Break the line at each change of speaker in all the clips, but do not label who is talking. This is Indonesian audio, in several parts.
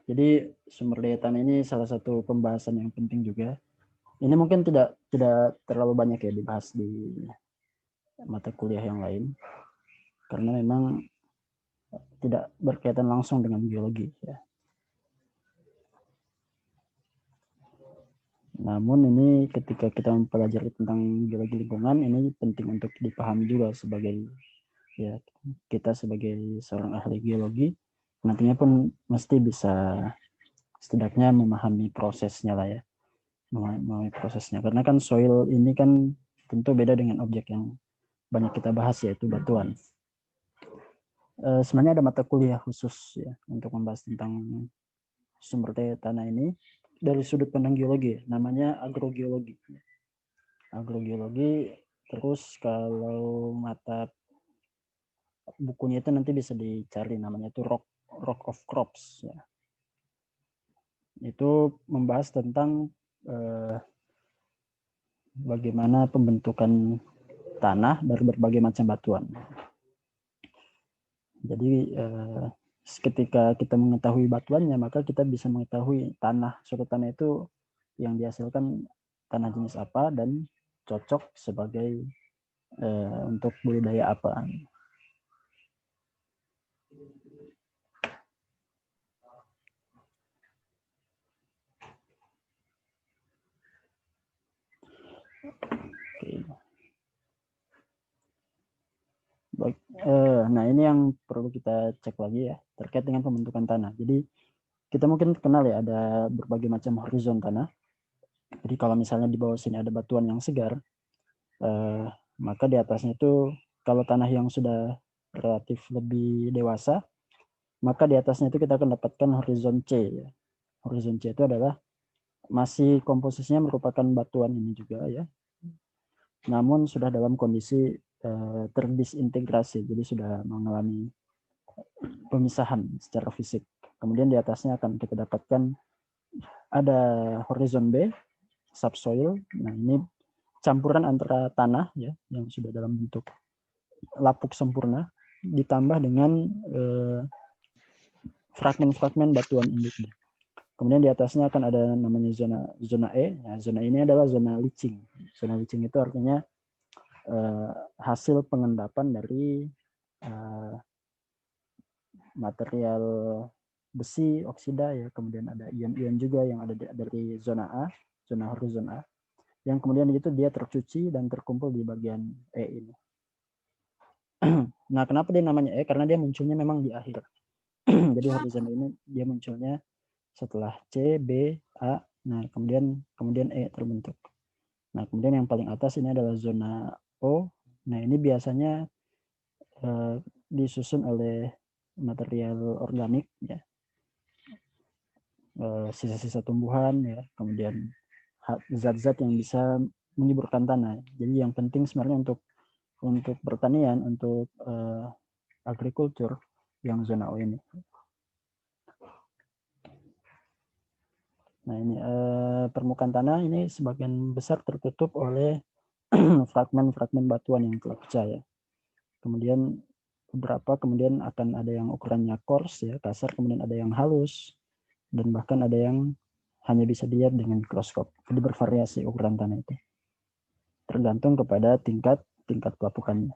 Jadi sumber daya tanah ini salah satu pembahasan yang penting juga. Ini mungkin tidak terlalu banyak ya dibahas di mata kuliah yang lain, karena memang tidak berkaitan langsung dengan geologi ya. Namun ini ketika kita mempelajari tentang geologi lingkungan, ini penting untuk dipahami juga sebagai ya kita sebagai seorang ahli geologi nantinya pun mesti bisa setidaknya memahami prosesnya lah ya, memahami prosesnya, karena kan soil ini kan tentu beda dengan objek yang banyak kita bahas yaitu batuan. Sebenarnya ada mata kuliah khusus ya untuk membahas tentang sumber daya tanah ini dari sudut pandang geologi, namanya agrogeologi. Agrogeologi. Terus kalau mata bukunya itu nanti bisa dicari, namanya itu rock of crops ya. Itu membahas tentang bagaimana pembentukan tanah dari berbagai macam batuan. Jadi ketika kita mengetahui batuannya, maka kita bisa mengetahui suatu tanah itu yang dihasilkan tanah jenis apa dan cocok sebagai untuk budidaya apa. Oke. Baik, nah ini yang perlu kita cek lagi ya terkait dengan pembentukan tanah. Jadi kita mungkin kenal ya ada berbagai macam horizon tanah. Jadi kalau misalnya di bawah sini ada batuan yang segar, maka di atasnya itu kalau tanah yang sudah relatif lebih dewasa, maka di atasnya itu kita akan dapatkan horizon C. Ya. Horizon C itu adalah masih komposisinya merupakan batuan ini juga ya, namun sudah dalam kondisi terdisintegrasi, jadi sudah mengalami pemisahan secara fisik. Kemudian di atasnya akan kita dapatkan ada horizon B, subsoil. Nah ini campuran antara tanah ya yang sudah dalam bentuk lapuk sempurna ditambah dengan fragmen-fragmen batuan induknya. Kemudian di atasnya akan ada namanya zona E. Nah, zona ini adalah zona licing. Zona licing itu artinya hasil pengendapan dari material besi, oksida ya. Kemudian ada ion-ion juga yang ada dari zona A, zona horizon A. Yang kemudian itu dia tercuci dan terkumpul di bagian E ini. Nah, kenapa dia namanya E? Karena dia munculnya memang di akhir. Jadi horizon ini dia munculnya setelah C, B, A, nah kemudian E terbentuk. Nah, kemudian yang paling atas ini adalah zona O. Nah, ini biasanya disusun oleh material organik ya. Sisa-sisa tumbuhan ya, kemudian zat-zat yang bisa menyuburkan tanah. Jadi yang penting sebenarnya untuk pertanian, untuk agriculture yang zona O ini. Nah ini permukaan tanah ini sebagian besar tertutup oleh fragmen-fragmen batuan yang telah pecah ya. Kemudian beberapa kemudian akan ada yang ukurannya coarse ya, kasar, kemudian ada yang halus, dan bahkan ada yang hanya bisa dilihat dengan mikroskop. Jadi bervariasi ukuran tanah itu. Tergantung kepada tingkat pelapukannya.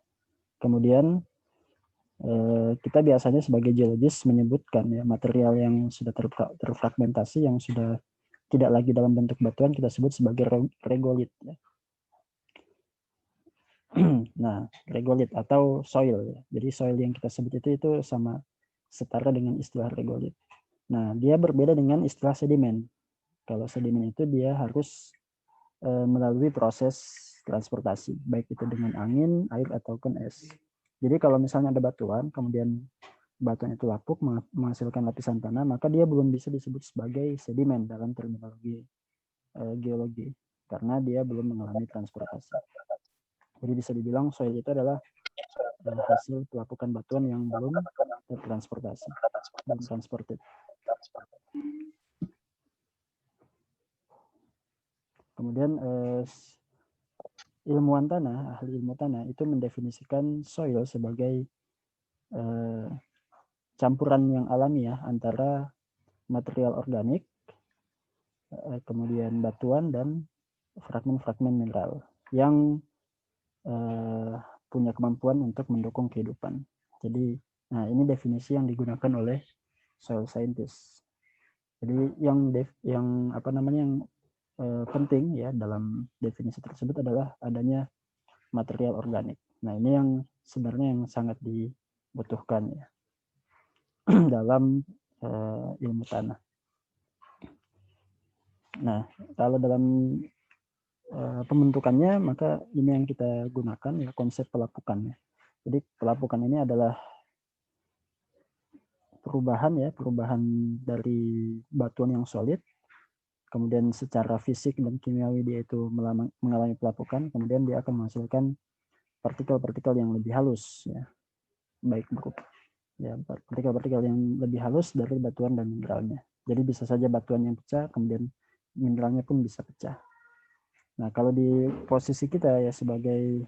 Kemudian kita biasanya sebagai geologis menyebutkan ya material yang sudah terfragmentasi, yang sudah tidak lagi dalam bentuk batuan, kita sebut sebagai regolit ya. Nah, regolit atau soil ya. Jadi soil yang kita sebut itu sama setara dengan istilah regolit. Nah, dia berbeda dengan istilah sedimen. Kalau sedimen itu dia harus melalui proses transportasi, baik itu dengan angin, air ataupun es. Jadi kalau misalnya ada batuan, kemudian batuan itu lapuk menghasilkan lapisan tanah, maka dia belum bisa disebut sebagai sedimen dalam terminologi geologi karena dia belum mengalami transportasi. Jadi bisa dibilang soil itu adalah hasil pelapukan batuan yang belum tertransportasi, belum transported. Kemudian ilmuwan tanah, ahli ilmu tanah itu mendefinisikan soil sebagai campuran yang alami ya antara material organik, kemudian batuan, dan fragmen-fragmen mineral yang punya kemampuan untuk mendukung kehidupan. Jadi, nah ini definisi yang digunakan oleh soil scientist. Jadi yang penting ya dalam definisi tersebut adalah adanya material organik. Nah ini yang sebenarnya yang sangat dibutuhkan ya dalam ilmu tanah. Nah kalau dalam pembentukannya, maka ini yang kita gunakan ya, konsep pelapukan ya. Jadi pelapukan ini adalah perubahan dari batuan yang solid, kemudian secara fisik dan kimiawi dia itu mengalami pelapukan, kemudian dia akan menghasilkan partikel-partikel yang lebih halus ya, baik berupa ya partikel-partikel yang lebih halus dari batuan dan mineralnya. Jadi bisa saja batuan yang pecah, kemudian mineralnya pun bisa pecah. Nah, kalau di posisi kita ya sebagai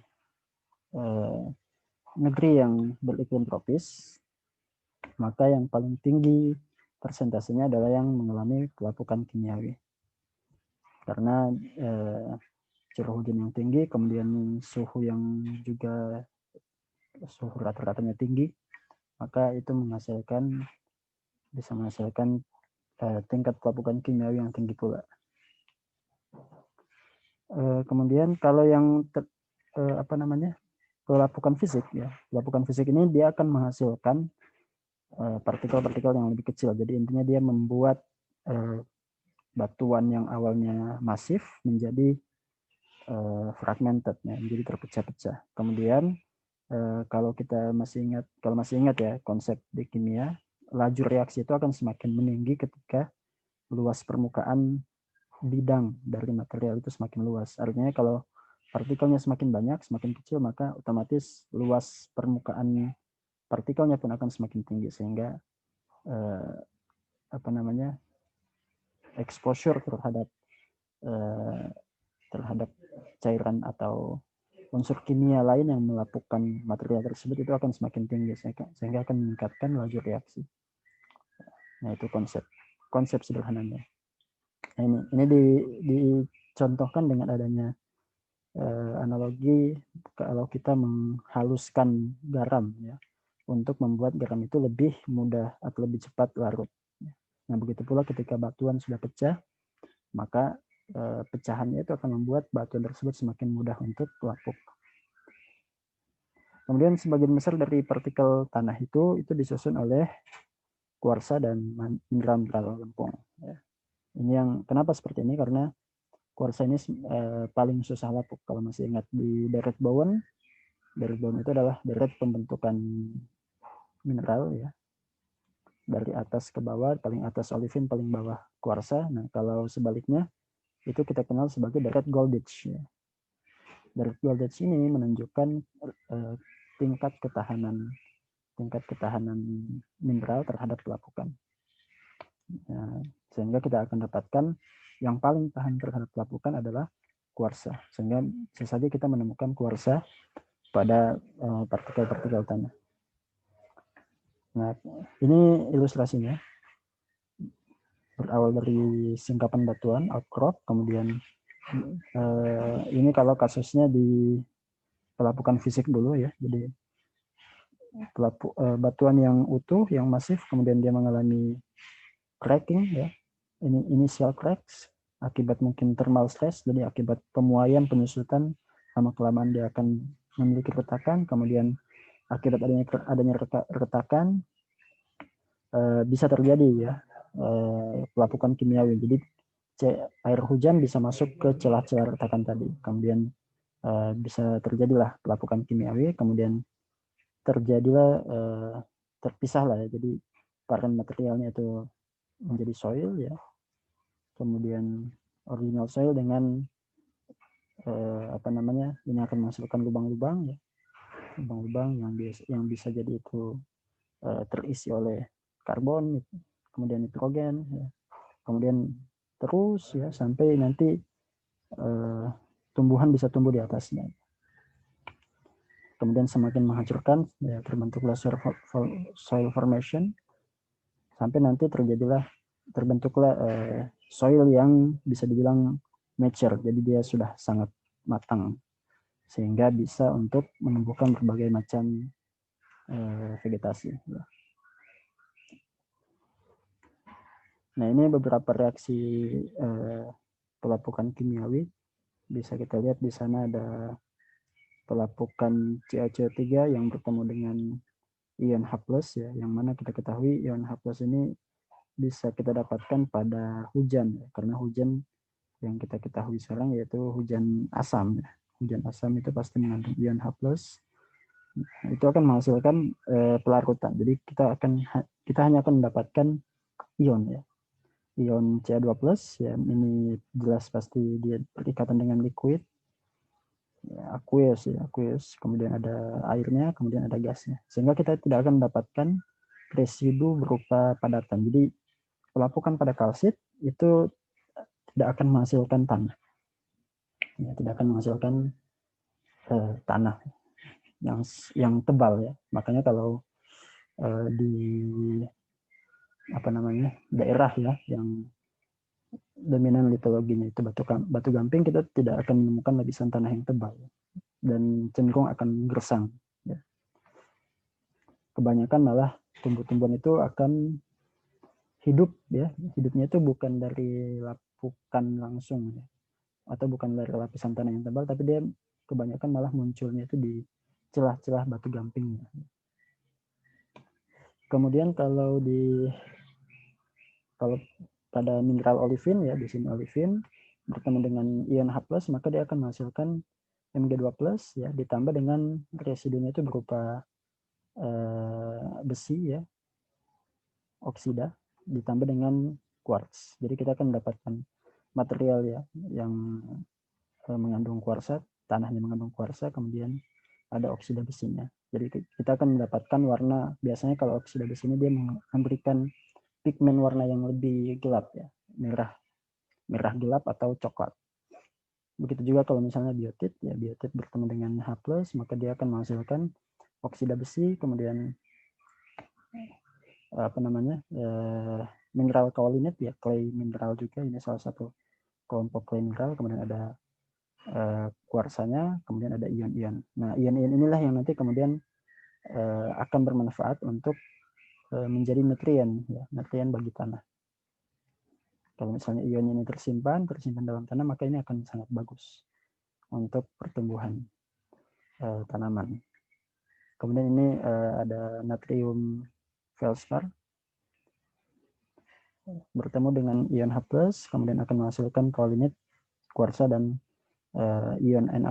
negeri yang beriklim tropis, maka yang paling tinggi persentasenya adalah yang mengalami pelapukan kimiawi. Karena curah hujan yang tinggi, kemudian suhu yang juga suhu rata-ratanya tinggi, maka itu bisa menghasilkan tingkat pelapukan kimiawi yang tinggi pula. Kemudian kalau yang pelapukan fisik ya, pelapukan fisik ini dia akan menghasilkan partikel-partikel yang lebih kecil. Jadi intinya dia membuat batuan yang awalnya masif menjadi fragmented ya, menjadi terpecah-pecah. Kemudian kalau masih ingat ya konsep di kimia, laju reaksi itu akan semakin meninggi ketika luas permukaan bidang dari material itu semakin luas. Artinya kalau partikelnya semakin banyak, semakin kecil, maka otomatis luas permukaan partikelnya pun akan semakin tinggi, sehingga exposure terhadap cairan atau unsur kimia lain yang melapukan material tersebut itu akan semakin tinggi, sehingga akan meningkatkan laju reaksi. Nah itu konsep sederhananya. Nah, ini dicontohkan dengan adanya analogi kalau kita menghaluskan garam ya, untuk membuat garam itu lebih mudah atau lebih cepat larut. Nah begitu pula ketika batuan sudah pecah, maka pecahannya itu akan membuat batuan tersebut semakin mudah untuk lapuk. Kemudian sebagian besar dari partikel tanah itu disusun oleh kuarsa dan mineral lempung. Ya. Ini yang kenapa seperti ini, karena kuarsa ini paling susah lapuk. Kalau masih ingat di deret Bowen itu adalah deret pembentukan mineral ya, dari atas ke bawah, paling atas olivin, paling bawah kuarsa. Nah kalau sebaliknya itu kita kenal sebagai deret Golditch ya. Deret Golditch ini menunjukkan tingkat ketahanan mineral terhadap pelapukan. Nah, sehingga kita akan dapatkan yang paling tahan terhadap pelapukan adalah kuarsa. Sehingga bisa saja kita menemukan kuarsa pada partikel-partikel tanah. Nah, ini ilustrasinya. Berawal dari singkapan batuan, outcrop, kemudian ini kalau kasusnya di pelapukan fisik dulu ya. Jadi batuan yang utuh, yang masif, kemudian dia mengalami cracking ya. Ini initial cracks akibat mungkin thermal stress, jadi akibat pemuaian, penyusutan, lama-kelamaan dia akan memiliki retakan, kemudian akibat adanya retakan bisa terjadi ya pelapukan kimiawi. Jadi air hujan bisa masuk ke celah-celah retakan tadi, kemudian bisa terjadilah pelapukan kimiawi, kemudian terjadilah terpisahlah ya, jadi varian materialnya itu menjadi soil ya, kemudian original soil dengan ini akan menghasilkan lubang-lubang ya, lubang-lubang yang bisa jadi itu terisi oleh karbon, kemudian nitrogen ya, kemudian terus ya sampai nanti tumbuhan bisa tumbuh di atasnya. Kemudian semakin menghancurkan ya, terbentuklah soil formation sampai nanti terjadilah terbentuklah soil yang bisa dibilang mature, jadi dia sudah sangat matang sehingga bisa untuk menumbuhkan berbagai macam vegetasi. Nah, ini beberapa reaksi pelapukan kimiawi. Bisa kita lihat di sana ada pelapukan CaCO3 yang bertemu dengan ion H+, ya, yang mana kita ketahui ion H+ ini bisa kita dapatkan pada hujan, ya, karena hujan yang kita ketahui sekarang yaitu hujan asam. Ya. Hujan asam itu pasti mengandung ion H+. Nah, itu akan menghasilkan pelarutan. Jadi kita hanya akan mendapatkan ion, ya. Ion Ca2+, ya, ini jelas pasti dia berikatan dengan liquid, ya, aqueous, kemudian ada airnya, kemudian ada gasnya, sehingga kita tidak akan mendapatkan residu berupa padatan. Jadi pelapukan pada kalsit itu tidak akan menghasilkan tanah, ya, tidak akan menghasilkan tanah yang tebal, ya. Makanya kalau di daerah, ya, yang dominan litologinya itu batu gamping, kita tidak akan menemukan lapisan tanah yang tebal dan cenderung akan gersang. Ya. Kebanyakan malah tumbuh-tumbuhan itu akan hidup, ya, hidupnya itu bukan dari lapukan langsung, ya, atau bukan dari lapisan tanah yang tebal, tapi dia kebanyakan malah munculnya itu di celah-celah batu gampingnya. Kemudian kalau pada mineral olivin, ya, di sini olivin bertemu dengan ion H+, maka dia akan menghasilkan Mg2+, ya, ditambah dengan residunya itu berupa besi, ya, oksida, ditambah dengan quartz. Jadi kita akan mendapatkan material, ya, yang mengandung kuarsa, tanahnya mengandung kuarsa, kemudian ada oksida besinya. Jadi kita akan mendapatkan warna, biasanya kalau oksida besi ini dia memberikan pigmen warna yang lebih gelap, ya, merah gelap atau coklat. Begitu juga kalau misalnya biotit, ya, biotit bertemu dengan H+, maka dia akan menghasilkan oksida besi, kemudian mineral kaolinit, ya, clay mineral juga, ini salah satu kelompok clay mineral, kemudian ada kuarsanya, kemudian ada ion-ion. Nah, ion-ion inilah yang nanti kemudian akan bermanfaat untuk menjadi nutrien, ya, nutrien bagi tanah. Kalau misalnya ion ini tersimpan dalam tanah, maka ini akan sangat bagus untuk pertumbuhan tanaman. Kemudian ini ada natrium feldspar bertemu dengan ion H+, kemudian akan menghasilkan kaolinit, kuarsa, dan ion Na+.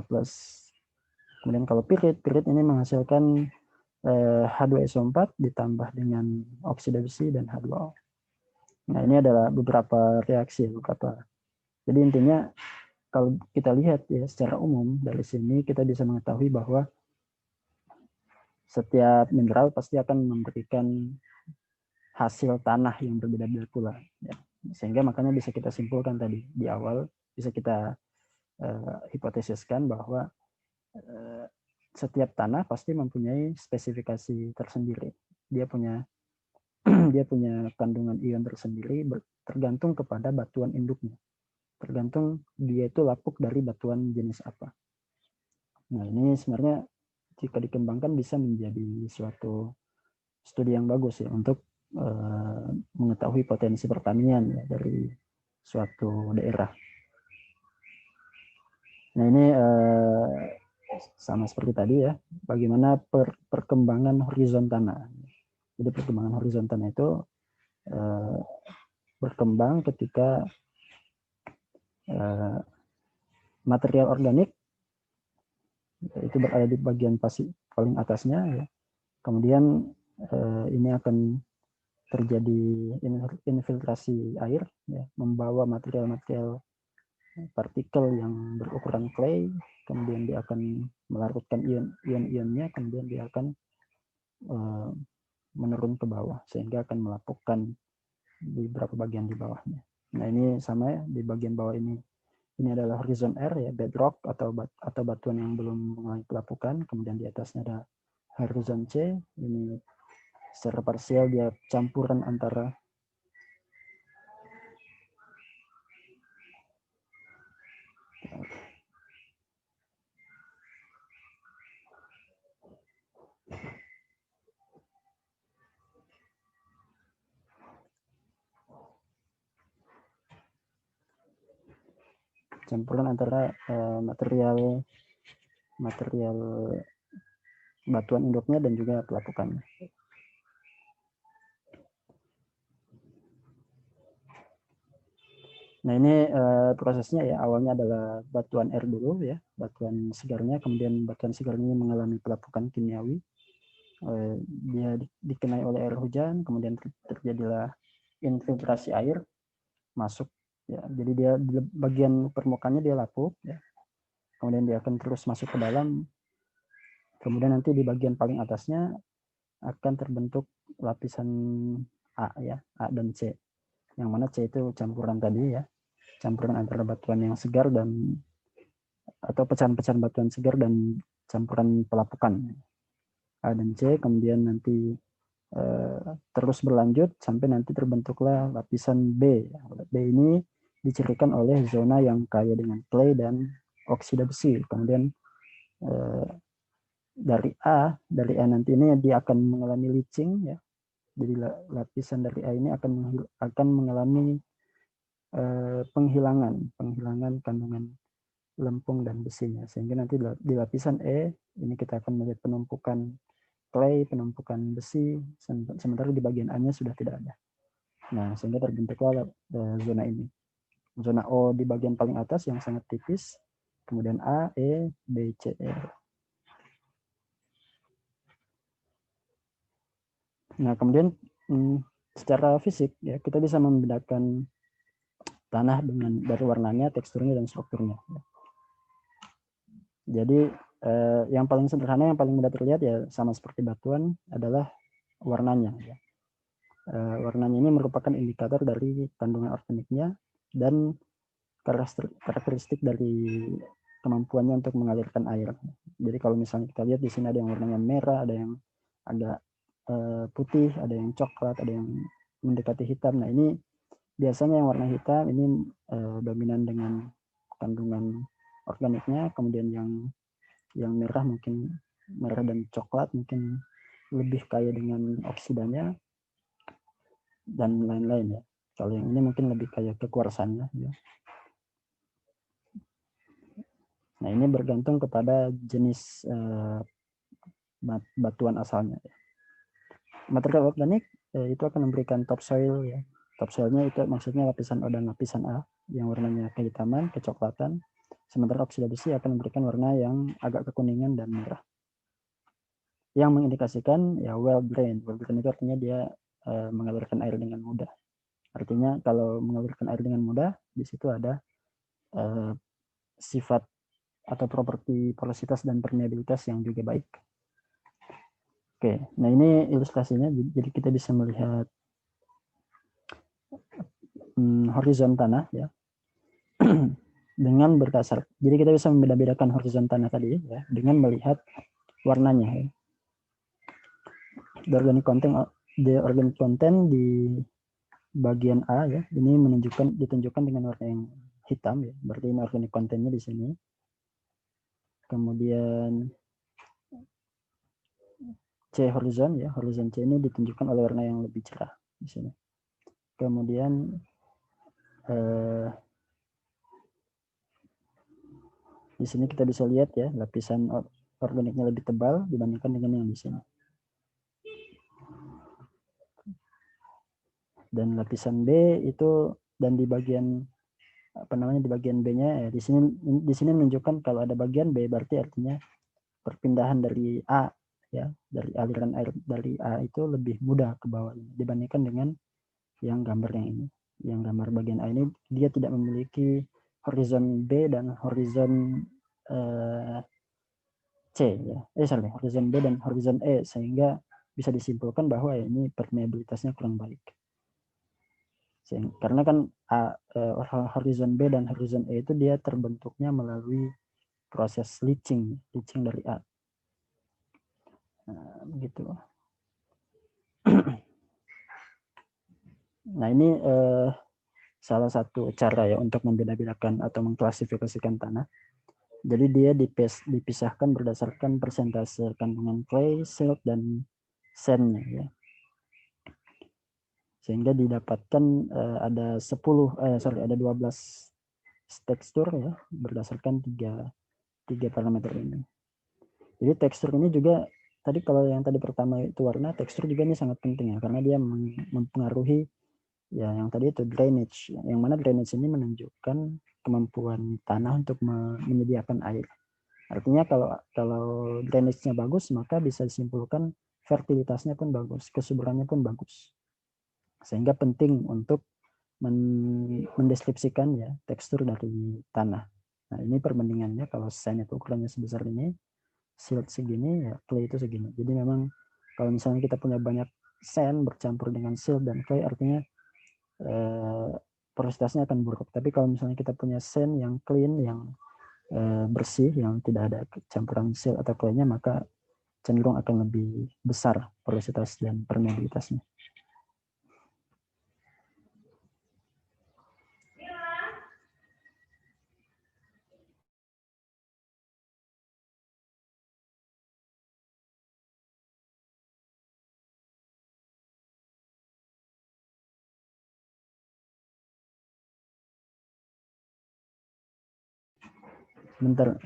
Kemudian kalau pirit ini menghasilkan H2SO4 ditambah dengan oksida besi dan H2O. Nah, ini adalah beberapa reaksi, Jadi intinya kalau kita lihat, ya, secara umum dari sini kita bisa mengetahui bahwa setiap mineral pasti akan memberikan hasil tanah yang berbeda-beda pula, ya. Sehingga makanya bisa kita simpulkan tadi di awal, bisa kita hipotesiskan bahwa setiap tanah pasti mempunyai spesifikasi tersendiri. Dia punya kandungan ion tersendiri tergantung kepada batuan induknya. Tergantung dia itu lapuk dari batuan jenis apa. Nah, ini sebenarnya jika dikembangkan bisa menjadi suatu studi yang bagus, ya, untuk mengetahui potensi pertanian, ya, dari suatu daerah. Nah, ini sama seperti tadi, ya, bagaimana perkembangan horizon tanah. Jadi perkembangan horizon tanah itu berkembang ketika material organik itu berada di bagian paling atasnya, ya. Kemudian ini akan terjadi infiltrasi air, ya, membawa material-material partikel yang berukuran clay, kemudian dia akan melarutkan ion-ionnya, kemudian dia akan menurun ke bawah sehingga akan melapukkan di beberapa bagian di bawahnya. Nah, ini sama, ya, di bagian bawah ini adalah horizon R, ya, bedrock atau batuan yang belum mengalami pelapukan. Kemudian di atasnya ada horizon C, ini secara parsial dia campuran antara campuran antara material batuan induknya dan juga pelapukannya. Nah ini prosesnya ya, awalnya adalah batuan air dulu ya, batuan segarnya, kemudian batuan segarnya mengalami pelapukan kimiawi, dia dikenai oleh air hujan, kemudian terjadilah infiltrasi air masuk ya, jadi dia di bagian permukaannya dia lapuk ya, kemudian dia akan terus masuk ke dalam, kemudian nanti di bagian paling atasnya akan terbentuk lapisan A ya, A dan C, yang mana C itu campuran tadi ya, campuran antara batuan yang segar dan atau pecahan-pecahan batuan segar dan campuran pelapukan A dan C, kemudian nanti terus berlanjut sampai nanti terbentuklah lapisan B. B ini dicirikan oleh zona yang kaya dengan clay dan oksida besi. Kemudian dari A nanti ini dia akan mengalami leaching ya. Jadi lapisan dari A ini akan mengalami penghilangan kandungan lempung dan besinya, sehingga nanti di lapisan E ini kita akan melihat penumpukan clay, penumpukan besi, sementara di bagian A-nya sudah tidak ada. Nah, sehingga terbentuklah zona ini. Zona O di bagian paling atas yang sangat tipis, kemudian A, E, B, C, E. Nah, kemudian secara fisik ya kita bisa membedakan tanah dari warnanya, teksturnya, dan strukturnya. Jadi yang paling sederhana, yang paling mudah terlihat ya sama seperti batuan adalah warnanya. Ya. Warnanya ini merupakan indikator dari kandungan organiknya dan karakteristik dari kemampuannya untuk mengalirkan air. Jadi kalau misalnya kita lihat di sini ada yang warnanya merah, ada yang agak putih, ada yang coklat, ada yang mendekati hitam. Nah ini biasanya yang warna hitam ini dominan dengan kandungan organiknya, kemudian yang merah mungkin merah dan coklat mungkin lebih kaya dengan oksidanya dan lain-lain ya. Kalau yang ini mungkin lebih kaya kekuarsannya ya. Nah ini bergantung kepada jenis batuan asalnya. Material organik itu akan memberikan topsoil ya. Topsoilnya itu maksudnya lapisan O dan lapisan A yang warnanya kehitaman, kecoklatan. Sementara oksida besi akan memberikan warna yang agak kekuningan dan merah. Yang mengindikasikan ya well drained. Well drained itu artinya dia mengalirkan air dengan mudah. Artinya kalau mengalirkan air dengan mudah, di situ ada sifat atau properti porositas dan permeabilitas yang juga baik. Oke, nah ini ilustrasinya. Jadi kita bisa melihat horizon tanah ya dengan berdasar. Jadi kita bisa membeda-bedakan horizon tanah tadi ya dengan melihat warnanya. Ya. The organic content di bagian A ya ini ditunjukkan dengan warna yang hitam ya. Berarti ini organic contentnya di sini. Kemudian C horizon ya, horizon C ini ditunjukkan oleh warna yang lebih cerah di sini. Kemudian di sini kita bisa lihat ya lapisan organiknya lebih tebal dibandingkan dengan yang di sini. Dan lapisan B itu dan di bagian di bagian B-nya ya, di sini menunjukkan kalau ada bagian B berarti artinya perpindahan dari A ya, dari aliran air dari A itu lebih mudah ke bawah dibandingkan dengan yang gambar yang ini. Yang gambar bagian A ini dia tidak memiliki horizon B dan horizon C ya. Horizon B dan horizon E sehingga bisa disimpulkan bahwa ini permeabilitasnya kurang baik. Karena kan horizon B dan horizon E itu dia terbentuknya melalui proses leaching dari A. Nah, begitu. Nah ini salah satu cara ya untuk membeda-bedakan atau mengklasifikasikan tanah. Jadi dia dipisahkan berdasarkan persentase kandungan clay, silt, dan sandnya ya. Sehingga didapatkan ada 12 tekstur ya berdasarkan tiga parameter ini. Jadi tekstur ini juga tadi kalau yang tadi pertama itu warna, tekstur juga ini sangat penting ya karena dia mempengaruhi ya yang tadi itu drainage. Yang mana drainage ini menunjukkan kemampuan tanah untuk menyediakan air. Artinya kalau drainage-nya bagus maka bisa disimpulkan fertilitasnya pun bagus, kesuburannya pun bagus. Sehingga penting untuk mendeskripsikan ya tekstur dari tanah. Nah, ini perbandingannya kalau sand itu ukurannya sebesar ini, silt segini, ya clay itu segini. Jadi memang kalau misalnya kita punya banyak sand bercampur dengan silt dan clay, artinya porositasnya akan buruk. Tapi kalau misalnya kita punya sand yang clean, yang bersih, yang tidak ada campuran silt atau clay-nya, maka cenderung akan lebih besar porositas dan permeabilitasnya. Bentar.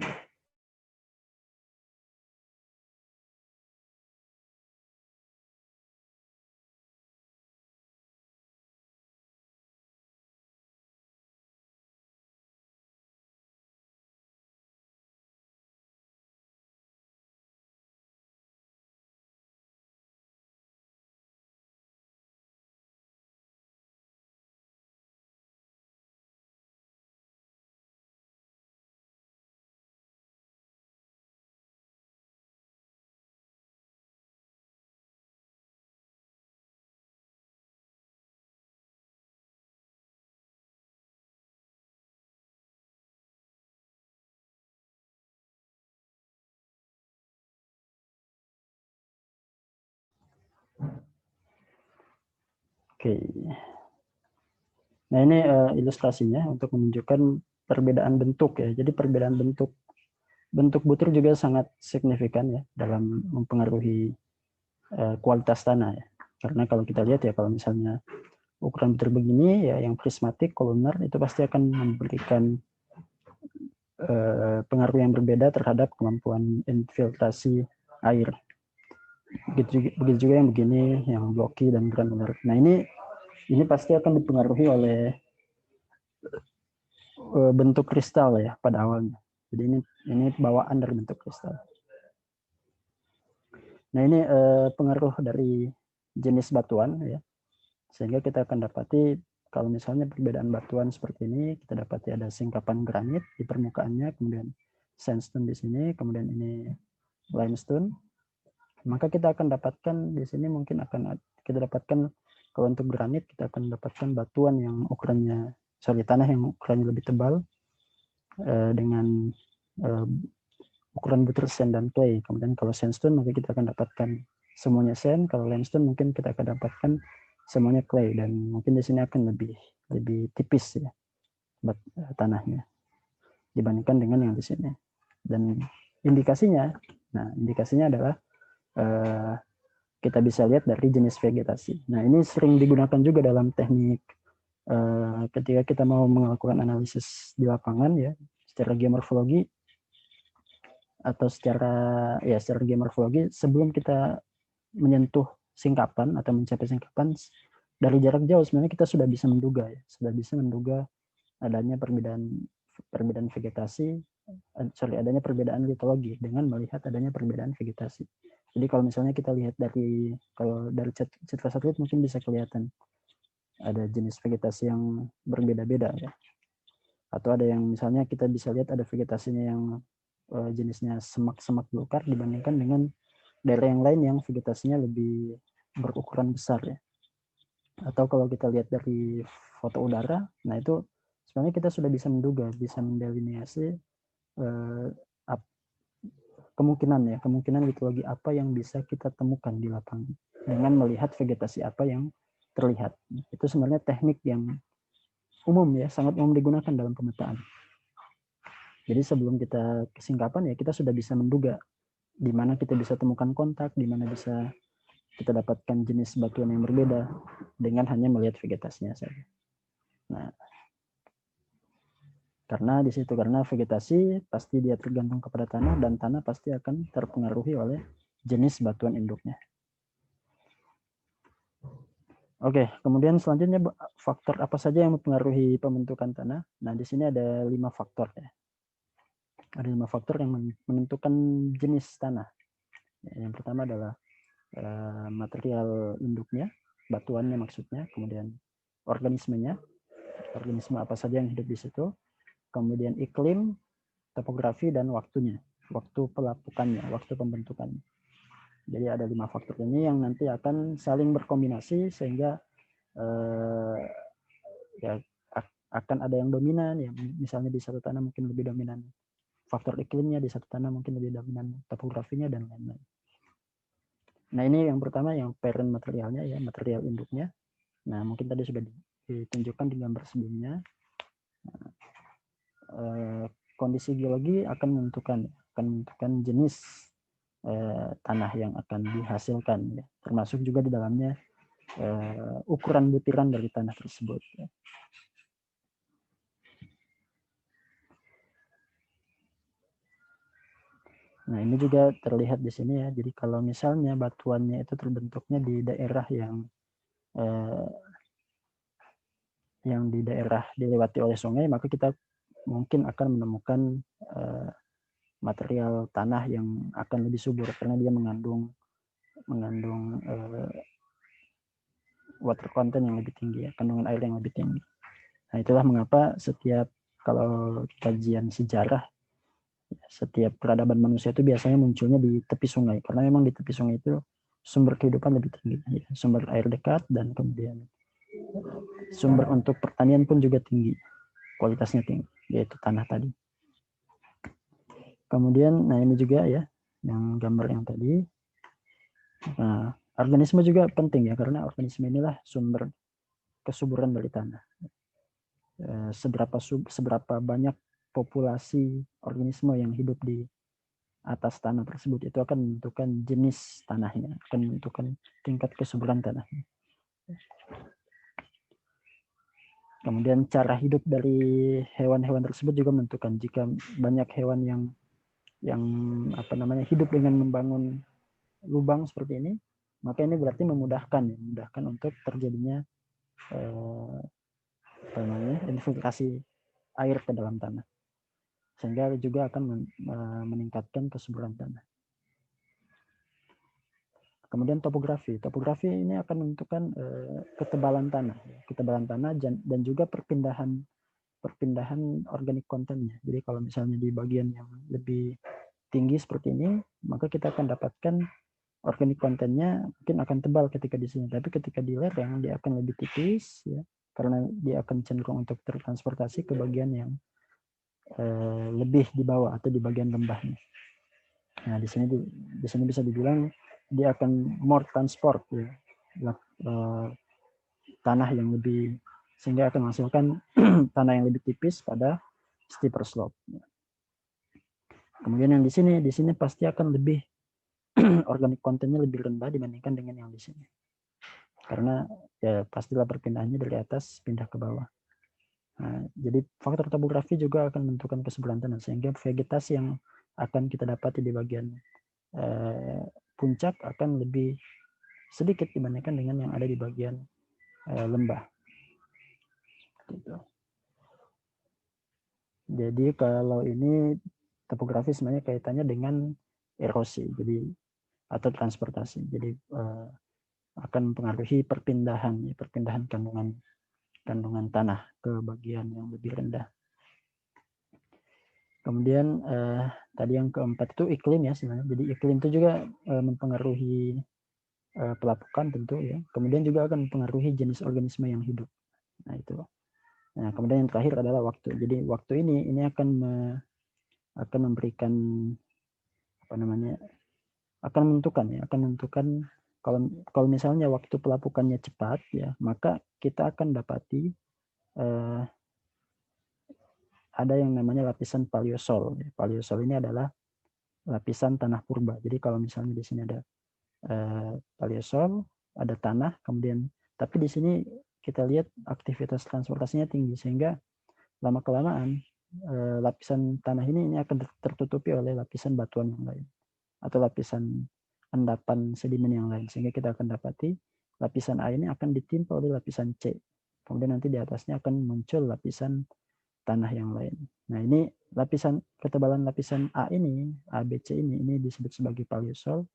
Oke. Nah, ini ilustrasinya untuk menunjukkan perbedaan bentuk ya. Jadi perbedaan bentuk butir juga sangat signifikan ya dalam mempengaruhi kualitas tanah ya. Karena kalau kita lihat ya, kalau misalnya ukuran butir begini ya, yang prismatik, kolumnar, itu pasti akan memberikan pengaruh yang berbeda terhadap kemampuan infiltrasi air. Begitu juga yang begini, yang blocky dan granular. Nah, ini pasti akan dipengaruhi oleh bentuk kristal ya pada awalnya. Jadi ini bawaan dari bentuk kristal. Nah, ini pengaruh dari jenis batuan ya. Sehingga kita akan dapati kalau misalnya perbedaan batuan seperti ini, kita dapati ada singkapan granit di permukaannya, kemudian sandstone di sini, kemudian ini limestone. Maka kita akan dapatkan di sini mungkin akan kita dapatkan kalau untuk granit kita akan dapatkan batuan yang ukurannya tanah yang ukurannya lebih tebal dengan ukuran butir sand dan clay. Kemudian kalau sandstone maka kita akan dapatkan semuanya sand, kalau limestone mungkin kita akan dapatkan semuanya clay, dan mungkin di sini akan lebih tipis ya tanahnya dibandingkan dengan yang di sini. Dan indikasinya adalah kita bisa lihat dari jenis vegetasi. Nah, ini sering digunakan juga dalam teknik ketika kita mau melakukan analisis di lapangan ya, secara geomorfologi atau secara geomorfologi, sebelum kita menyentuh singkapan atau mencapai singkapan, dari jarak jauh sebenarnya kita sudah bisa menduga adanya perbedaan vegetasi, adanya perbedaan litologi dengan melihat adanya perbedaan vegetasi. Jadi kalau misalnya kita lihat dari citra satelit mungkin bisa kelihatan ada jenis vegetasi yang berbeda-beda ya. Atau ada yang misalnya kita bisa lihat ada vegetasinya yang jenisnya semak-semak belukar dibandingkan dengan daerah yang lain yang vegetasinya lebih berukuran besar ya. Atau kalau kita lihat dari foto udara, nah itu sebenarnya kita sudah bisa menduga, bisa mendelineasi kemungkinan litologi apa yang bisa kita temukan di lapangan dengan melihat vegetasi apa yang terlihat. Itu sebenarnya teknik yang umum ya, sangat umum digunakan dalam pemetaan. Jadi sebelum kita ke singkapan ya, kita sudah bisa menduga di mana kita bisa temukan kontak, di mana bisa kita dapatkan jenis batuan yang berbeda dengan hanya melihat vegetasinya saja. Nah, Karena di situ, karena vegetasi pasti dia tergantung kepada tanah, dan tanah pasti akan terpengaruhi oleh jenis batuan induknya. Oke, kemudian selanjutnya faktor apa saja yang mempengaruhi pembentukan tanah? Nah, di sini ada 5 faktor ya. Ada 5 faktor yang menentukan jenis tanah. Yang pertama adalah material induknya, batuannya maksudnya, kemudian organismenya, organisme apa saja yang hidup di situ, kemudian iklim, topografi, dan waktunya, waktu pelapukannya, waktu pembentukannya. Jadi ada 5 faktor ini yang nanti akan saling berkombinasi sehingga ya akan ada yang dominan, ya misalnya di satu tanah mungkin lebih dominan faktor iklimnya, di satu tanah mungkin lebih dominan topografinya, dan lain-lain. Nah, ini yang pertama, yang parent materialnya, ya material induknya. Nah, mungkin tadi sudah ditunjukkan di gambar sebelumnya. Kondisi geologi akan menentukan jenis tanah yang akan dihasilkan, ya. Termasuk juga di dalamnya ukuran butiran dari tanah tersebut. Ya. Nah, ini juga terlihat di sini ya. Jadi kalau misalnya batuannya itu terbentuknya di daerah yang di daerah dilewati oleh sungai, maka kita mungkin akan menemukan material tanah yang akan lebih subur karena dia mengandung water content yang lebih tinggi, ya, kandungan air yang lebih tinggi. Nah, itulah mengapa setiap kalau kajian sejarah, setiap peradaban manusia itu biasanya munculnya di tepi sungai, karena memang di tepi sungai itu sumber kehidupan lebih tinggi, ya. Sumber air dekat, dan kemudian sumber untuk pertanian pun juga tinggi, kualitasnya tinggi, yaitu tanah tadi. Kemudian, nah ini juga ya, yang gambar yang tadi. Nah, organisme juga penting ya, karena organisme inilah sumber kesuburan dari tanah. Seberapa banyak populasi organisme yang hidup di atas tanah tersebut itu akan menentukan jenis tanahnya, akan menentukan tingkat kesuburan tanahnya. Kemudian cara hidup dari hewan-hewan tersebut juga menentukan. Jika banyak hewan yang hidup dengan membangun lubang seperti ini, maka ini berarti memudahkan untuk terjadinya infiltrasi air ke dalam tanah, sehingga juga akan meningkatkan kesuburan tanah. Kemudian topografi ini akan menentukan ketebalan tanah dan juga perpindahan organik kontennya. Jadi kalau misalnya di bagian yang lebih tinggi seperti ini, maka kita akan dapatkan organik kontennya mungkin akan tebal ketika di sini, tapi ketika di lereng dia akan lebih tipis, ya, karena dia akan cenderung untuk tertransportasi ke bagian yang lebih di bawah atau di bagian lembahnya. Nah, di sini bisa dibilang dia akan more transport, ya, tanah yang lebih, sehingga akan menghasilkan tanah yang lebih tipis pada steeper slope. Kemudian yang di sini pasti akan lebih organik kontennya lebih rendah dibandingkan dengan yang di sini. Karena ya pastilah perpindahannya dari atas pindah ke bawah. Nah, jadi faktor topografi juga akan menentukan kesuburan tanah, sehingga vegetasi yang akan kita dapati di bagian puncak akan lebih sedikit dibandingkan dengan yang ada di bagian lembah. Gitu. Jadi kalau ini topografi sebenarnya kaitannya dengan erosi, jadi atau transportasi. Jadi akan mempengaruhi perpindahan kandungan tanah ke bagian yang lebih rendah. Kemudian tadi yang keempat itu iklim ya sebenarnya. Jadi iklim itu juga mempengaruhi pelapukan tentu ya. Kemudian juga akan mempengaruhi jenis organisme yang hidup. Nah itu. Nah kemudian yang terakhir adalah waktu. Jadi waktu ini akan memberikan akan menentukan kalau misalnya waktu pelapukannya cepat ya, maka kita akan dapati ada yang namanya lapisan paleosol. Paleosol ini adalah lapisan tanah purba. Jadi kalau misalnya di sini ada paleosol, ada tanah, kemudian tapi di sini kita lihat aktivitas transportasinya tinggi, sehingga lama kelamaan lapisan tanah ini akan tertutupi oleh lapisan batuan yang lain atau lapisan endapan sedimen yang lain, sehingga kita akan dapati lapisan A ini akan ditimpa oleh lapisan C. Kemudian nanti di atasnya akan muncul lapisan tanah yang lain. Nah, ini ketebalan lapisan A ini, A, B, C ini disebut sebagai paleosol.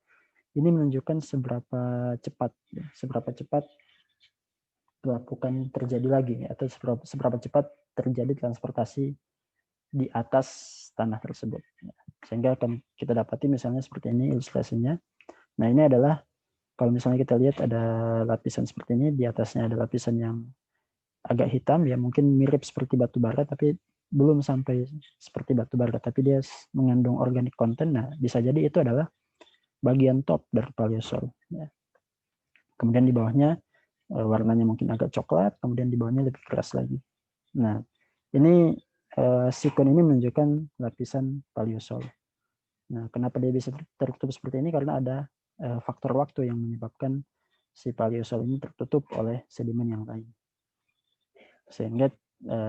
Ini menunjukkan seberapa cepat dilakukan terjadi lagi, atau seberapa cepat terjadi transportasi di atas tanah tersebut. Sehingga akan kita dapati misalnya seperti ini ilustrasinya. Nah, ini adalah kalau misalnya kita lihat ada lapisan seperti ini, di atasnya ada lapisan yang agak hitam, ya mungkin mirip seperti batu bara, tapi belum sampai seperti batu bara, tapi dia mengandung organic content. Nah, bisa jadi itu adalah bagian top dari paleosol. Ya. Kemudian di bawahnya warnanya mungkin agak coklat, kemudian di bawahnya lebih keras lagi. Nah, ini sikon ini menunjukkan lapisan paleosol. Nah, kenapa dia bisa tertutup seperti ini? Karena ada faktor waktu yang menyebabkan si paleosol ini tertutup oleh sedimen yang lain. Sehingga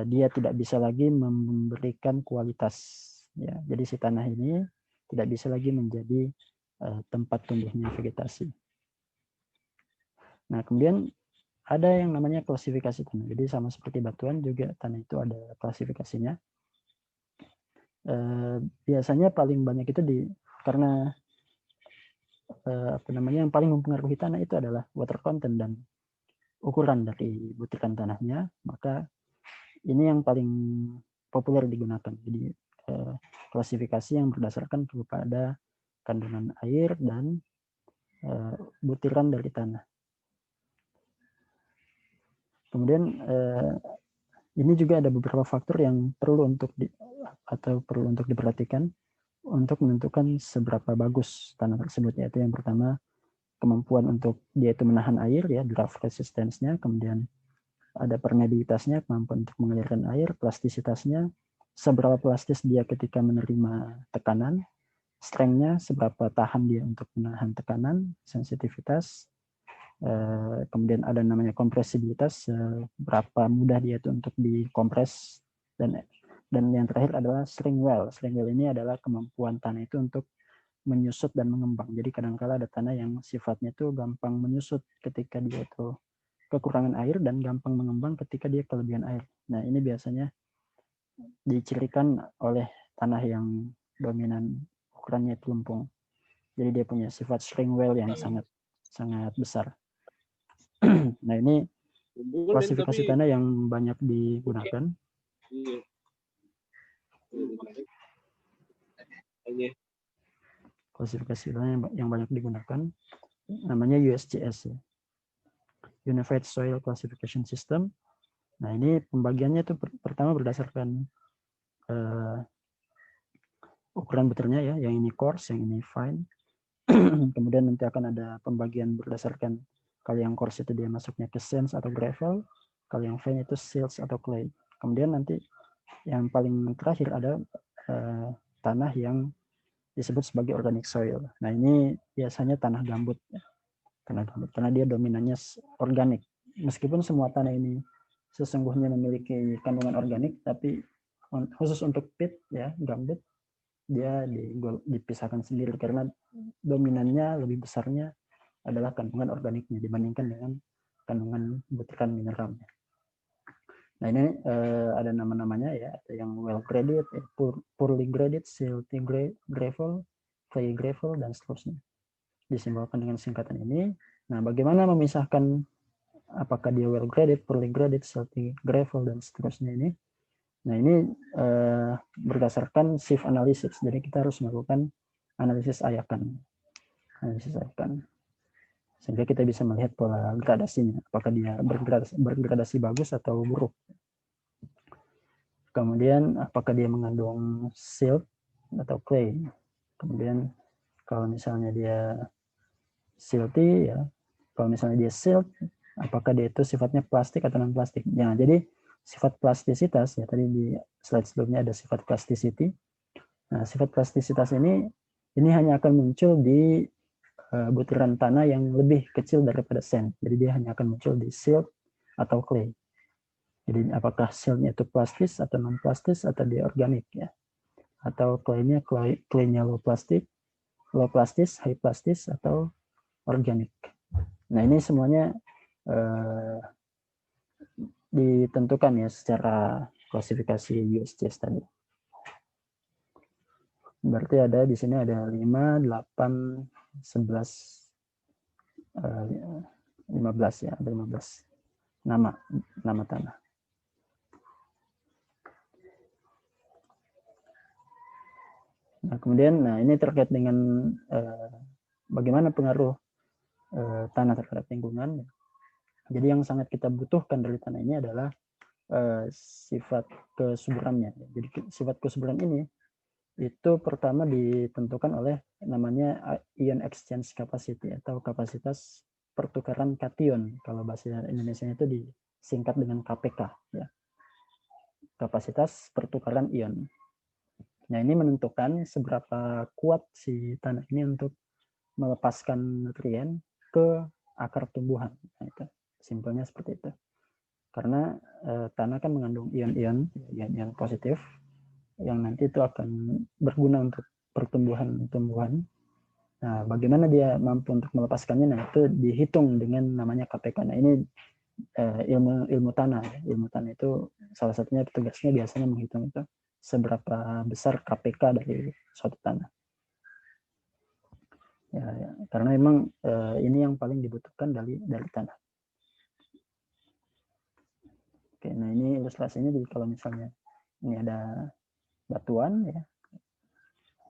dia tidak bisa lagi memberikan kualitas. Ya, jadi si tanah ini tidak bisa lagi menjadi tempat tumbuhnya vegetasi. Nah, kemudian ada yang namanya klasifikasi tanah. Jadi sama seperti batuan juga tanah itu ada klasifikasinya. Biasanya paling banyak itu karena yang paling mempengaruhi tanah itu adalah water content dan ukuran dari butiran tanahnya, maka ini yang paling populer digunakan. Jadi klasifikasi yang berdasarkan kepada kandungan air dan butiran dari tanah. Kemudian ini juga ada beberapa faktor yang perlu untuk diperhatikan untuk menentukan seberapa bagus tanah tersebut, yaitu yang pertama kemampuan untuk dia itu menahan air, ya, draft resistance-nya, kemudian ada permeabilitasnya, kemampuan untuk mengalirkan air, plastisitasnya, seberapa plastis dia ketika menerima tekanan, strength-nya, seberapa tahan dia untuk menahan tekanan, sensitivitas, kemudian ada namanya kompresibilitas, berapa mudah dia itu untuk dikompres, dan yang terakhir adalah string well. String well ini adalah kemampuan tanah itu untuk menyusut dan mengembang. Jadi kadang-kala ada tanah yang sifatnya itu gampang menyusut ketika dia itu kekurangan air dan gampang mengembang ketika dia kelebihan air. Nah, ini biasanya dicirikan oleh tanah yang dominan ukurannya itu lempung. Jadi dia punya sifat string well yang sangat besar. Nah, ini klasifikasi tanah yang banyak digunakan. Klasifikasi tanah yang banyak digunakan namanya USGS, ya. Unified Soil Classification System. Nah, ini pembagiannya itu pertama berdasarkan ukuran butirnya, ya, yang ini coarse, yang ini fine. Kemudian nanti akan ada pembagian berdasarkan kalau yang coarse itu dia masuknya ke sands atau gravel, kalau yang fine itu silts atau clay. Kemudian nanti yang paling terakhir ada tanah yang disebut sebagai organic soil. Nah, ini biasanya tanah gambut, ya. Tanah gambut karena dia dominannya organik. Meskipun semua tanah ini sesungguhnya memiliki kandungan organik, tapi khusus untuk peat, ya, gambut, dia dipisahkan sendiri karena dominannya lebih besarnya adalah kandungan organiknya dibandingkan dengan kandungan butiran mineralnya. Nah, ini ada nama-namanya, ya, ada yang well graded, poorly graded, silty gravel, clay gravel, dan seterusnya. Disimbolkan dengan singkatan ini. Nah, bagaimana memisahkan apakah dia well graded, poorly graded, silty gravel, dan seterusnya ini? Nah, ini berdasarkan sieve analysis. Jadi kita harus melakukan analisis ayakan. Sehingga kita bisa melihat pola gradasinya. Apakah dia bergradasi bagus atau buruk. Kemudian apakah dia mengandung silt atau clay. Kemudian kalau misalnya dia silty, ya. Kalau misalnya dia silt, apakah dia itu sifatnya plastik atau non plastik. Ya, jadi sifat plastisitas, ya, tadi di slide sebelumnya ada sifat plasticity. Nah, sifat plastisitas ini hanya akan muncul di butiran tanah yang lebih kecil daripada sand. Jadi dia hanya akan muncul di silt atau clay. Jadi apakah silnya itu plastis atau non plastis atau dia organik ya, atau claynya low plastis, high plastis atau organik. Nah ini semuanya ditentukan ya secara klasifikasi USGS tadi. Berarti ada di sini ada 5, 8, 11, 15 ya, ada 15 nama tanah. Nah, kemudian ini terkait dengan bagaimana pengaruh tanah terhadap lingkungan. Jadi yang sangat kita butuhkan dari tanah ini adalah sifat kesuburannya. Jadi sifat kesuburan ini itu pertama ditentukan oleh namanya ion exchange capacity atau kapasitas pertukaran kation. Kalau bahasa Indonesia itu disingkat dengan KPK ya. Kapasitas pertukaran ion. Nah, ini menentukan seberapa kuat si tanah ini untuk melepaskan nutrien ke akar tumbuhan. Nah, itu simpelnya seperti itu. Karena tanah kan mengandung ion-ion positif yang nanti itu akan berguna untuk pertumbuhan-tumbuhan. Nah, bagaimana dia mampu untuk melepaskannya? Nah, itu dihitung dengan namanya KPK. Nah, ini ilmu tanah. Ilmu tanah itu salah satunya tugasnya biasanya menghitung itu seberapa besar KPK dari suatu tanah. Ya, karena memang ini yang paling dibutuhkan dari tanah. Oke, nah ini ilustrasinya. Jadi kalau misalnya ini ada batuan ya,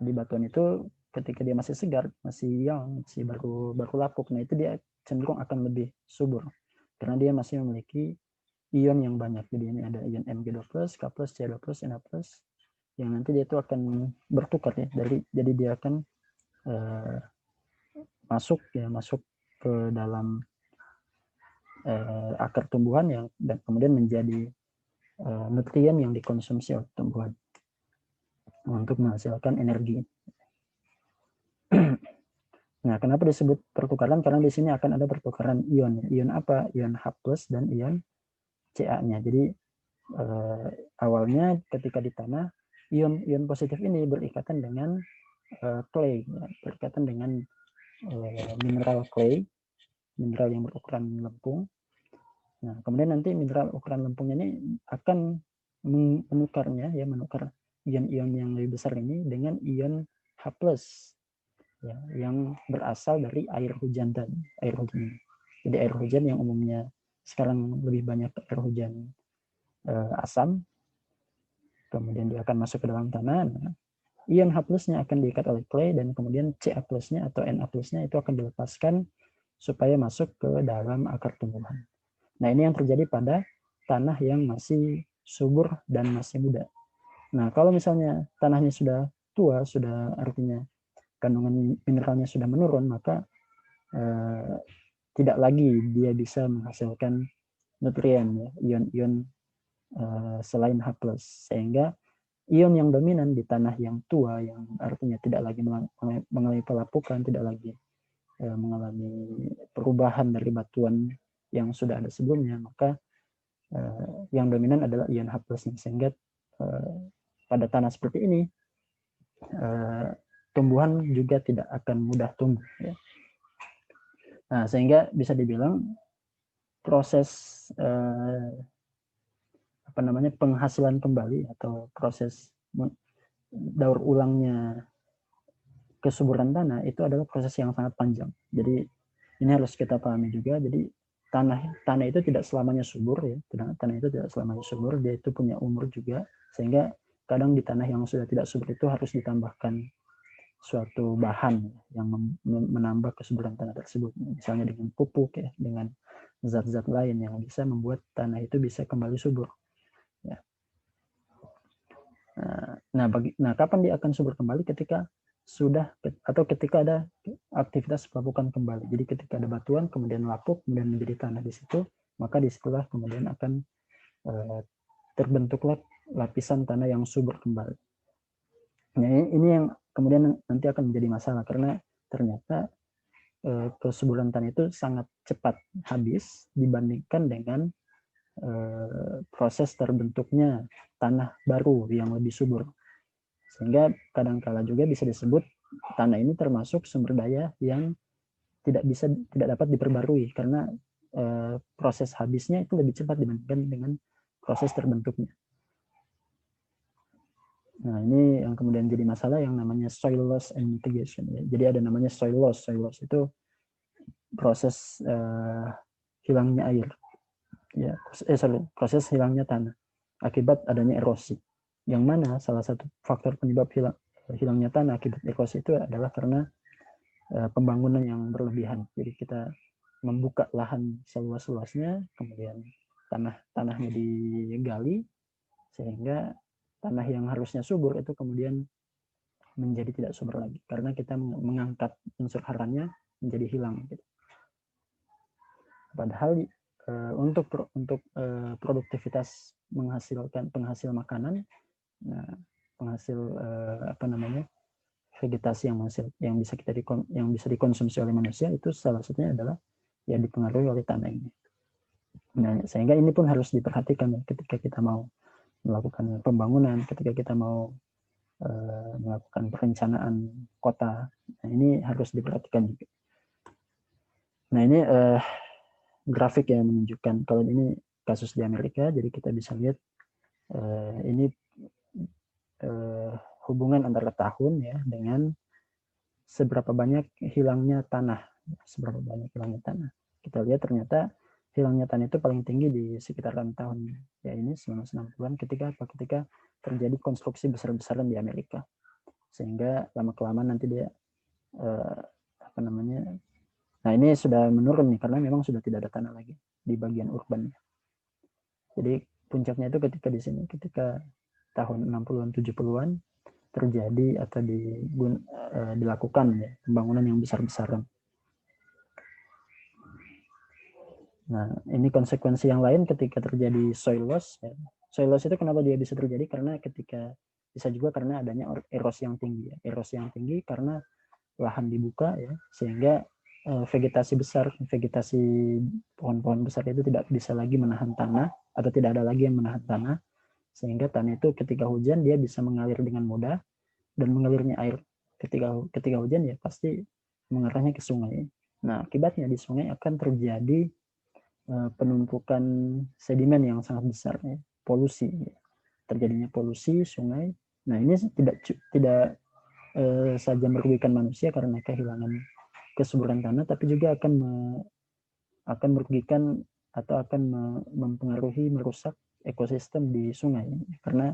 di batuan itu ketika dia masih segar, masih young, masih baru lapuk, nah itu dia cenderung akan lebih subur karena dia masih memiliki ion yang banyak. Jadi ini ada ion Mg2+, K+, C2+, Na+, yang nanti dia itu akan bertukar ya. Jadi dia akan masuk ke dalam akar tumbuhan yang dan kemudian menjadi nutrien yang dikonsumsi oleh tumbuhan untuk menghasilkan energi. Nah, kenapa disebut pertukaran? Karena di sini akan ada pertukaran ion. Ion apa? Ion H+ dan ion Ca-nya. Jadi awalnya ketika di tanah, ion positif ini berikatan dengan clay, ya, berikatan dengan mineral clay, mineral yang berukuran lempung. Nah, kemudian nanti mineral ukuran lempungnya ini akan menukar ion-ion yang lebih besar ini dengan ion H+. Ya, yang berasal dari air hujan tadi, air hujan. Jadi air hujan yang umumnya sekarang lebih banyak air hujan asam, kemudian dia akan masuk ke dalam tanah. Nah, ion H+-nya akan diikat oleh clay dan kemudian Ca+-nya atau Na+-nya itu akan dilepaskan supaya masuk ke dalam akar tumbuhan. Nah, ini yang terjadi pada tanah yang masih subur dan masih muda. Nah, kalau misalnya tanahnya sudah tua, sudah artinya kandungan mineralnya sudah menurun, maka tidak lagi dia bisa menghasilkan nutrien ya, ion-ion selain H+, sehingga ion yang dominan di tanah yang tua yang artinya tidak lagi mengalami pelapukan, tidak lagi mengalami perubahan dari batuan yang sudah ada sebelumnya, maka yang dominan adalah ion H+, sehingga pada tanah seperti ini tumbuhan juga tidak akan mudah tumbuh ya. Nah, sehingga bisa dibilang proses penghasilan kembali atau proses daur ulangnya kesuburan tanah itu adalah proses yang sangat panjang. Jadi ini harus kita pahami juga. Jadi tanah itu tidak selamanya subur ya. Tanah itu tidak selamanya subur, dia itu punya umur juga, sehingga kadang di tanah yang sudah tidak subur itu harus ditambahkan suatu bahan yang menambah kesuburan tanah tersebut, misalnya dengan pupuk ya, dengan zat-zat lain yang bisa membuat tanah itu bisa kembali subur ya. Nah, kapan dia akan subur kembali? Ketika ada aktivitas pelapukan kembali. Jadi ketika ada batuan kemudian lapuk kemudian menjadi tanah di situ, maka disitulah kemudian akan terbentuklah lapisan tanah yang subur kembali. Nah, ini yang kemudian nanti akan menjadi masalah karena ternyata kesuburan tanah itu sangat cepat habis dibandingkan dengan proses terbentuknya tanah baru yang lebih subur. Sehingga kadangkala juga bisa disebut tanah ini termasuk sumber daya yang tidak dapat diperbarui karena proses habisnya itu lebih cepat dibandingkan dengan proses terbentuknya. Nah, ini yang kemudian jadi masalah yang namanya soil loss and mitigation. Ya. Jadi ada namanya soil loss. Soil loss itu proses hilangnya air. Ya, proses hilangnya tanah akibat adanya erosi. Yang mana salah satu faktor penyebab hilangnya tanah akibat erosi itu adalah karena pembangunan yang berlebihan. Jadi kita membuka lahan seluas-luasnya, kemudian tanahnya digali, sehingga tanah yang harusnya subur itu kemudian menjadi tidak subur lagi karena kita mengangkat unsur haranya menjadi hilang. Padahal untuk produktivitas penghasil makanan, nah, penghasil vegetasi yang bisa dikonsumsi oleh manusia itu salah satunya adalah ya dipengaruhi oleh tanah ini. Nah, sehingga ini pun harus diperhatikan ketika kita mau melakukan pembangunan, ketika kita mau melakukan perencanaan kota. Nah, ini harus diperhatikan juga. Nah, ini grafik yang menunjukkan kalau ini kasus di Amerika, jadi kita bisa lihat ini hubungan antara tahun ya dengan seberapa banyak hilangnya tanah, Kita lihat ternyata hilangnya tanah itu paling tinggi di sekitaran tahun ya ini 1960-an ketika terjadi konstruksi besar-besaran di Amerika, sehingga lama-kelamaan nanti dia nah ini sudah menurun nih karena memang sudah tidak ada tanah lagi di bagian urban. Jadi puncaknya itu ketika tahun 60-an 70-an terjadi atau dilakukan ya pembangunan yang besar-besaran. Nah, ini konsekuensi yang lain ketika terjadi soil loss. Ya. Soil loss itu kenapa dia bisa terjadi? Karena bisa juga karena adanya erosi yang tinggi. Ya. Erosi yang tinggi karena lahan dibuka ya, sehingga vegetasi pohon-pohon besar itu tidak bisa lagi menahan tanah atau tidak ada lagi yang menahan tanah, sehingga tanah itu ketika hujan dia bisa mengalir dengan mudah, dan mengalirnya air ketika hujan ya pasti mengarahnya ke sungai. Nah, akibatnya di sungai akan terjadi penumpukan sedimen yang sangat besar, ya. Polusi, ya. Terjadinya polusi sungai. Nah, ini tidak saja merugikan manusia karena kehilangan kesuburan tanah, tapi juga akan merugikan atau akan mempengaruhi merusak ekosistem di sungai, karena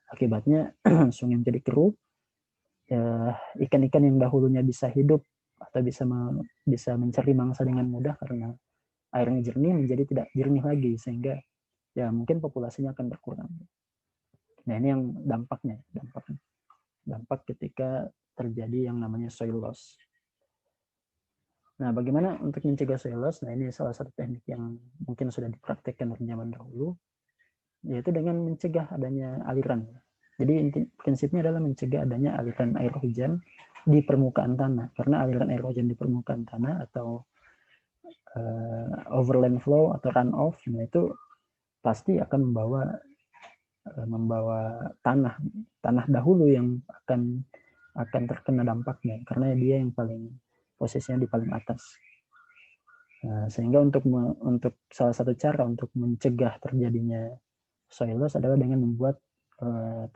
akibatnya sungai menjadi keruh. Ikan-ikan yang dahulunya bisa hidup atau bisa mencari mangsa dengan mudah karena airnya jernih menjadi tidak jernih lagi, sehingga ya mungkin populasinya akan berkurang. Nah, ini yang dampak ketika terjadi yang namanya soil loss. Nah, bagaimana untuk mencegah soil loss? Nah, ini salah satu teknik yang mungkin sudah dipraktikkan dari zaman dahulu, yaitu dengan mencegah adanya aliran. Jadi prinsipnya adalah mencegah adanya aliran air hujan di permukaan tanah, karena aliran air hujan di permukaan tanah atau overland flow atau runoff, nah itu pasti akan membawa tanah dahulu yang akan terkena dampaknya, karena dia yang posisinya di paling atas. Nah, sehingga untuk salah satu cara untuk mencegah terjadinya soil loss adalah dengan membuat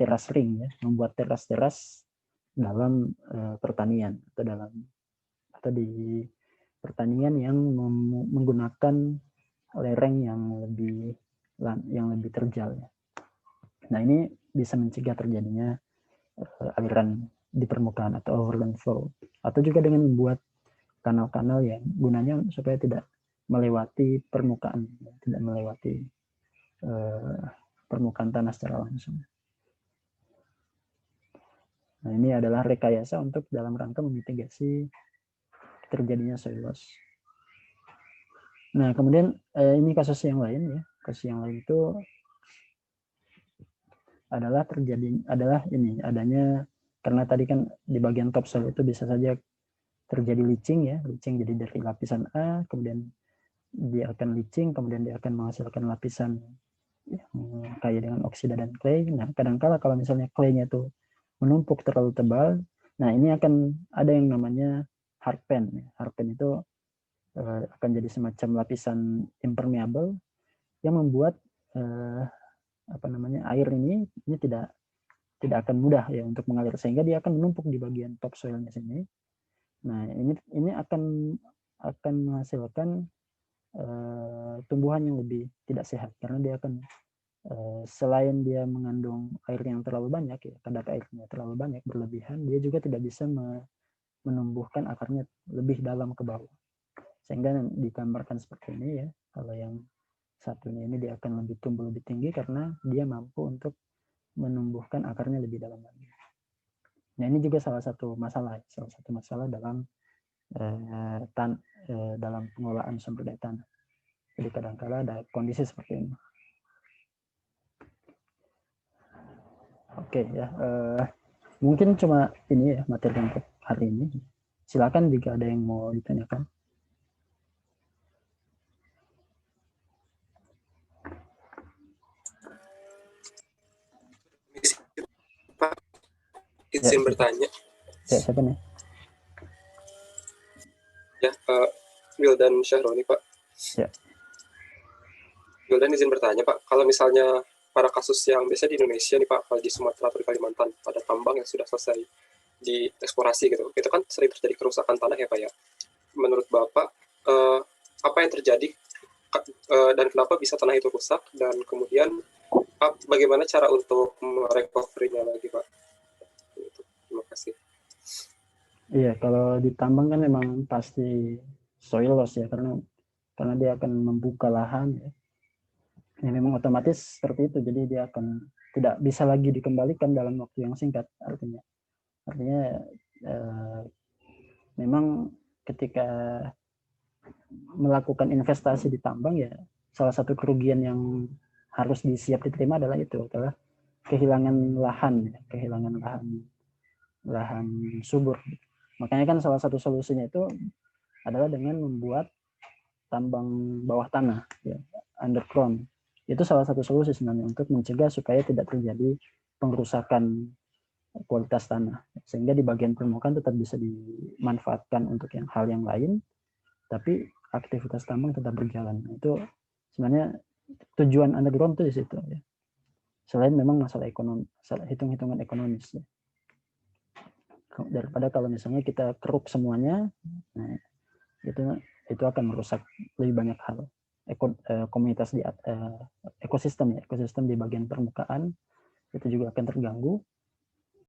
teras ring, ya, membuat teras-teras dalam pertanian atau di pertanian yang menggunakan lereng yang lebih terjal. Ya. Nah, ini bisa mencegah terjadinya aliran di permukaan atau overland flow, atau juga dengan membuat kanal-kanal yang gunanya supaya tidak melewati permukaan, tidak melewati permukaan tanah secara langsung. Nah, ini adalah rekayasa untuk dalam rangka memitigasi terjadinya soil loss. Nah, kemudian ini kasus yang lain ya. Kasus yang lain itu adanya karena tadi kan di bagian topsoil itu bisa saja terjadi leaching ya, leaching jadi dari lapisan A, kemudian dia akan leaching, kemudian dia akan menghasilkan lapisan kaya dengan oksida dan clay. Nah, kadangkala kalau misalnya clay-nya itu menumpuk terlalu tebal, nah ini akan ada yang namanya hardpan. Hardpan itu akan jadi semacam lapisan impermeable yang membuat air ini tidak akan mudah ya untuk mengalir, sehingga dia akan menumpuk di bagian topsoilnya sini. Nah, ini akan menghasilkan tumbuhan yang lebih tidak sehat, karena dia akan selain dia mengandung air yang terlalu banyak ya, kadar airnya terlalu banyak berlebihan, dia juga tidak bisa menumbuhkan akarnya lebih dalam ke bawah, sehingga digambarkan seperti ini ya. Kalau yang satunya ini dia akan lebih tumbuh lebih tinggi karena dia mampu untuk menumbuhkan akarnya lebih dalam lagi. Nah, ini juga salah satu masalah dalam dalam pengelolaan sumber daya tanah. Jadi kadang-kala ada kondisi seperti ini. Oke ya, mungkin cuma ini ya materi untuk hari ini. Silakan jika ada yang mau ditanyakan.
Pak, izin bertanya.
Ya, siapa nih?
Ya, Wildan Syahroni, Pak.
Ya.
Wildan izin bertanya, Pak. Kalau misalnya para kasus yang biasa di Indonesia nih, Pak, di Sumatera atau di Kalimantan, pada tambang yang sudah selesai dieksplorasi gitu, itu kan sering terjadi kerusakan tanah ya, Pak ya. Menurut Bapak, apa yang terjadi dan kenapa bisa tanah itu rusak, dan kemudian bagaimana cara untuk merecovery-nya lagi, Pak? Terima kasih.
Iya, kalau ditambang kan memang pasti soil loss ya, karena dia akan membuka lahan ya. Ya memang otomatis seperti itu, jadi dia akan tidak bisa lagi dikembalikan dalam waktu yang singkat. Artinya memang ketika melakukan investasi di tambang ya, salah satu kerugian yang harus disiap diterima adalah kehilangan lahan subur. Makanya kan salah satu solusinya itu adalah dengan membuat tambang bawah tanah ya, underground. Itu salah satu solusi sebenarnya untuk mencegah supaya tidak terjadi pengrusakan kualitas tanah, sehingga di bagian permukaan tetap bisa dimanfaatkan untuk hal yang lain, tapi aktivitas tambang tetap berjalan. Itu sebenarnya tujuan underground itu di situ ya. Selain memang masalah ekonomi, hitung-hitungan ekonomis ya. Daripada kalau misalnya kita keruk semuanya, nah, itu akan merusak lebih banyak hal. Komunitas di ekosistem di bagian permukaan itu juga akan terganggu,